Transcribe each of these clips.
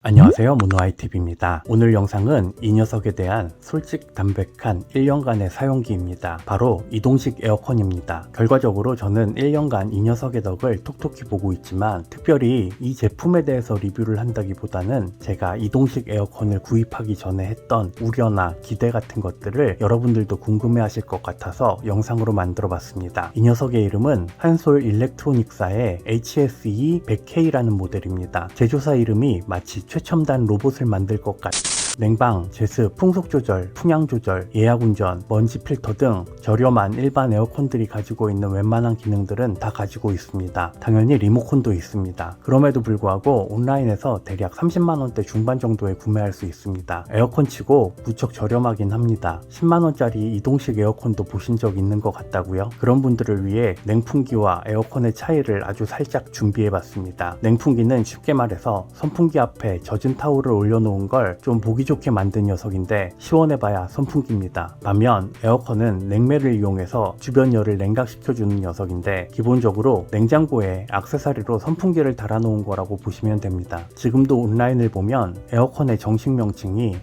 안녕하세요, 문어아이TV입니다. 오늘 영상은 이 녀석에 대한 솔직 담백한 1년간의 사용기입니다. 바로 이동식 에어컨입니다. 결과적으로 저는 1년간 이 녀석의 덕을 톡톡히 보고 있지만 특별히 이 제품에 대해서 리뷰를 한다기보다는 제가 이동식 에어컨을 구입하기 전에 했던 우려나 기대 같은 것들을 여러분들도 궁금해 하실 것 같아서 영상으로 만들어 봤습니다. 이 녀석의 이름은 한솔 일렉트로닉사의 HSE100K라는 모델입니다. 제조사 이름이 마치 최첨단 로봇을 만들 것 같. 냉방, 제습, 풍속 조절, 풍향 조절, 예약 운전, 먼지 필터 등 저렴한 일반 에어컨들이 가지고 있는 웬만한 기능들은 다 가지고 있습니다. 당연히 리모컨도 있습니다. 그럼에도 불구하고 온라인에서 대략 30만원대 중반 정도에 구매할 수 있습니다. 에어컨 치고 무척 저렴하긴 합니다. 10만원짜리 이동식 에어컨도 보신 적 있는 것 같다고요? 그런 분들을 위해 냉풍기와 에어컨의 차이를 아주 살짝 준비해 봤습니다. 냉풍기는 쉽게 말해서 선풍기 앞에 젖은 타올을 올려놓은 걸 좀 보기 좋게 만든 녀석인데 시원해봐야 선풍기입니다. 반면 에어컨은 냉매를 이용해서 주변 열을 냉각시켜주는 녀석인데 기본적으로 냉장고에 액세서리로 선풍기를 달아놓은 거라고 보시면 됩니다. 지금도 온라인을 보면 에어컨의 정식 명칭이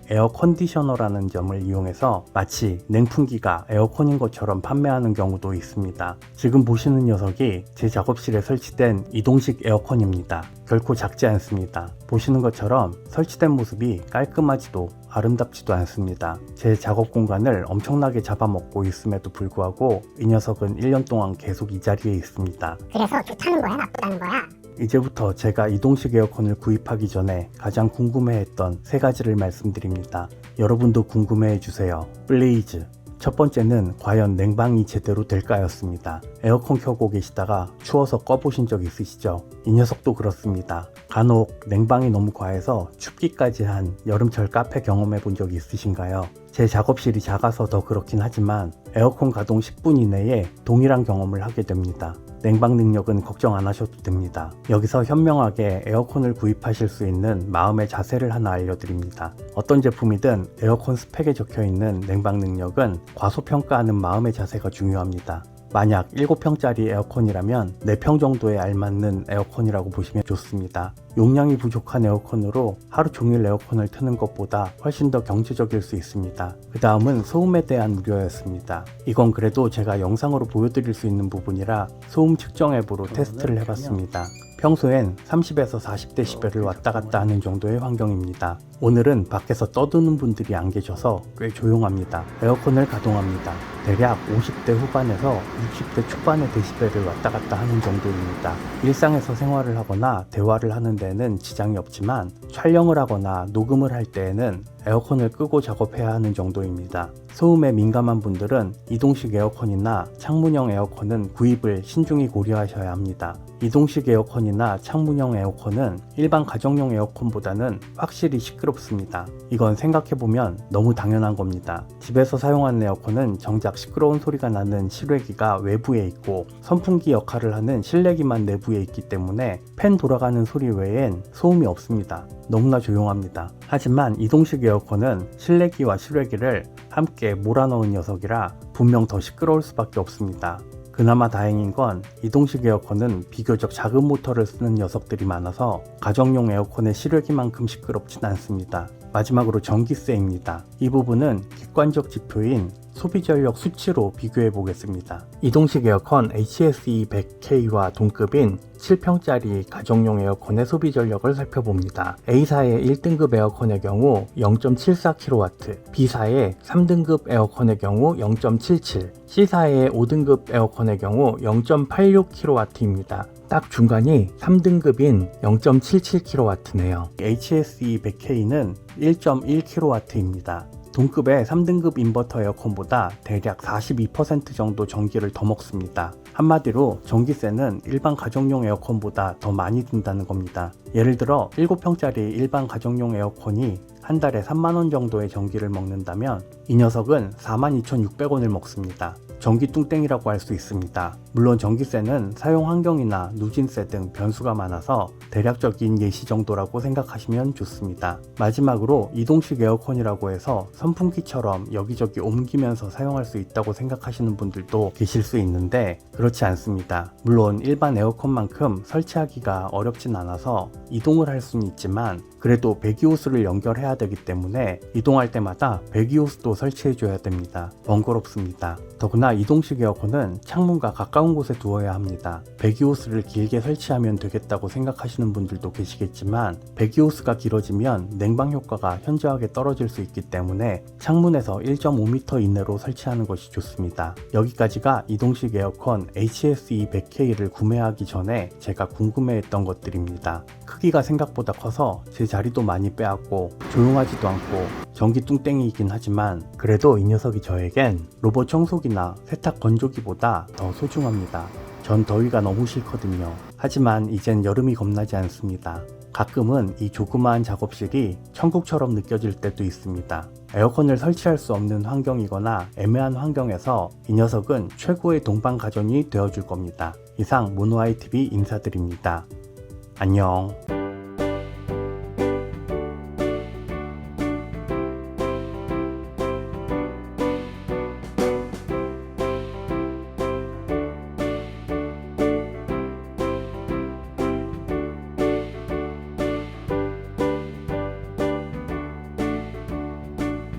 에어컨디셔너라는 점을 이용해서 마치 냉풍기가 에어컨인 것처럼 판매하는 경우도 있습니다. 지금 보시는 녀석이 제 작업실에 설치된 이동식 에어컨입니다. 결코 작지 않습니다. 보시는 것처럼 설치된 모습이 깔끔하지도 아름답지도 않습니다. 제 작업 공간을 엄청나게 잡아먹고 있음에도 불구하고 이 녀석은 1년 동안 계속 이 자리에 있습니다. 그래서 좋다는 거야, 나쁘다는 거야? 이제부터 제가 이동식 에어컨을 구입하기 전에 가장 궁금해했던 세 가지를 말씀드립니다. 여러분도 궁금해해주세요. 플리즈. 첫 번째는 과연 냉방이 제대로 될까였습니다. 에어컨 켜고 계시다가 추워서 꺼보신 적 있으시죠? 이 녀석도 그렇습니다. 간혹 냉방이 너무 과해서 춥기까지 한 여름철 카페 경험해 본 적 있으신가요? 제 작업실이 작아서 더 그렇긴 하지만 에어컨 가동 10분 이내에 동일한 경험을 하게 됩니다. 냉방 능력은 걱정 안 하셔도 됩니다. 여기서 현명하게 에어컨을 구입하실 수 있는 마음의 자세를 하나 알려드립니다. 어떤 제품이든 에어컨 스펙에 적혀있는 냉방 능력은 과소평가하는 마음의 자세가 중요합니다. 만약 7평짜리 에어컨이라면 4평 정도에 알맞는 에어컨이라고 보시면 좋습니다. 용량이 부족한 에어컨으로 하루 종일 에어컨을 트는 것보다 훨씬 더 경제적일 수 있습니다. 그 다음은 소음에 대한 우려였습니다. 이건 그래도 제가 영상으로 보여드릴 수 있는 부분이라 소음 측정 앱으로 테스트를 해봤습니다. 평소엔 30에서 40dB를 왔다 갔다 하는 정도의 환경입니다. 오늘은 밖에서 떠드는 분들이 안 계셔서 꽤 조용합니다. 에어컨을 가동합니다. 대략 50대 후반에서 60대 초반의 데시벨을 왔다 갔다 하는 정도입니다. 일상에서 생활을 하거나 대화를 하는 데에는 지장이 없지만 촬영을 하거나 녹음을 할 때에는 에어컨을 끄고 작업해야 하는 정도입니다. 소음에 민감한 분들은 이동식 에어컨이나 창문형 에어컨은 구입을 신중히 고려하셔야 합니다. 이동식 에어컨이나 창문형 에어컨은 일반 가정용 에어컨보다는 확실히 시끄럽습니다. 이건 생각해보면 너무 당연한 겁니다. 집에서 사용하는 에어컨은 정작 시끄러운 소리가 나는 실외기가 외부에 있고 선풍기 역할을 하는 실내기만 내부에 있기 때문에 팬 돌아가는 소리 외엔 소음이 없습니다. 너무나 조용합니다. 하지만 이동식 에어컨은 실내기와 실외기를 함께 몰아넣은 녀석이라 분명 더 시끄러울 수밖에 없습니다. 그나마 다행인 건 이동식 에어컨은 비교적 작은 모터를 쓰는 녀석들이 많아서 가정용 에어컨의 실외기만큼 시끄럽진 않습니다. 마지막으로 전기세입니다. 이 부분은 객관적 지표인 소비전력 수치로 비교해 보겠습니다. 이동식 에어컨 HSE100K와 동급인 7평짜리 가정용 에어컨의 소비전력을 살펴봅니다. A사의 1등급 에어컨의 경우 0.74kW, B사의 3등급 에어컨의 경우 0.77, C사의 5등급 에어컨의 경우 0.86kW입니다. 딱 중간이 3등급인 0.77kW네요. HSE100K는 1.1kW입니다. 동급의 3등급 인버터 에어컨보다 대략 42% 정도 전기를 더 먹습니다. 한마디로 전기세는 일반 가정용 에어컨보다 더 많이 든다는 겁니다. 예를 들어 7평짜리 일반 가정용 에어컨이 한 달에 3만원 정도의 전기를 먹는다면 이 녀석은 42,600원을 먹습니다. 전기 뚱땡이라고 할 수 있습니다. 물론 전기세는 사용 환경이나 누진세 등 변수가 많아서 대략적인 예시 정도라고 생각하시면 좋습니다. 마지막으로 이동식 에어컨이라고 해서 선풍기처럼 여기저기 옮기면서 사용할 수 있다고 생각하시는 분들도 계실 수 있는데 그렇지 않습니다. 물론 일반 에어컨만큼 설치하기가 어렵진 않아서 이동을 할 수는 있지만 그래도 배기호스를 연결해야 되기 때문에 이동할 때마다 배기호스도 설치해줘야 됩니다. 번거롭습니다. 더구나 이동식 에어컨은 창문과 가까운 곳에 두어야 합니다. 배기호스를 길게 설치하면 되겠다고 생각하시는 분들도 계시겠지만 배기호스가 길어지면 냉방 효과가 현저하게 떨어질 수 있기 때문에 창문에서 1.5m 이내로 설치하는 것이 좋습니다. 여기까지가 이동식 에어컨 HSE 100K를 구매하기 전에 제가 궁금해했던 것들입니다. 크기가 생각보다 커서 제 자리도 많이 빼앗고 조용하지도 않고 전기 뚱땡이이긴 하지만 그래도 이 녀석이 저에겐 로봇 청소기나 세탁 건조기보다 더 소중합니다. 전 더위가 너무 싫거든요. 하지만 이젠 여름이 겁나지 않습니다. 가끔은 이 조그마한 작업실이 천국처럼 느껴질 때도 있습니다. 에어컨을 설치할 수 없는 환경이거나 애매한 환경에서 이 녀석은 최고의 동반 가전이 되어줄 겁니다. 이상 모노아이TV 인사드립니다. 안녕.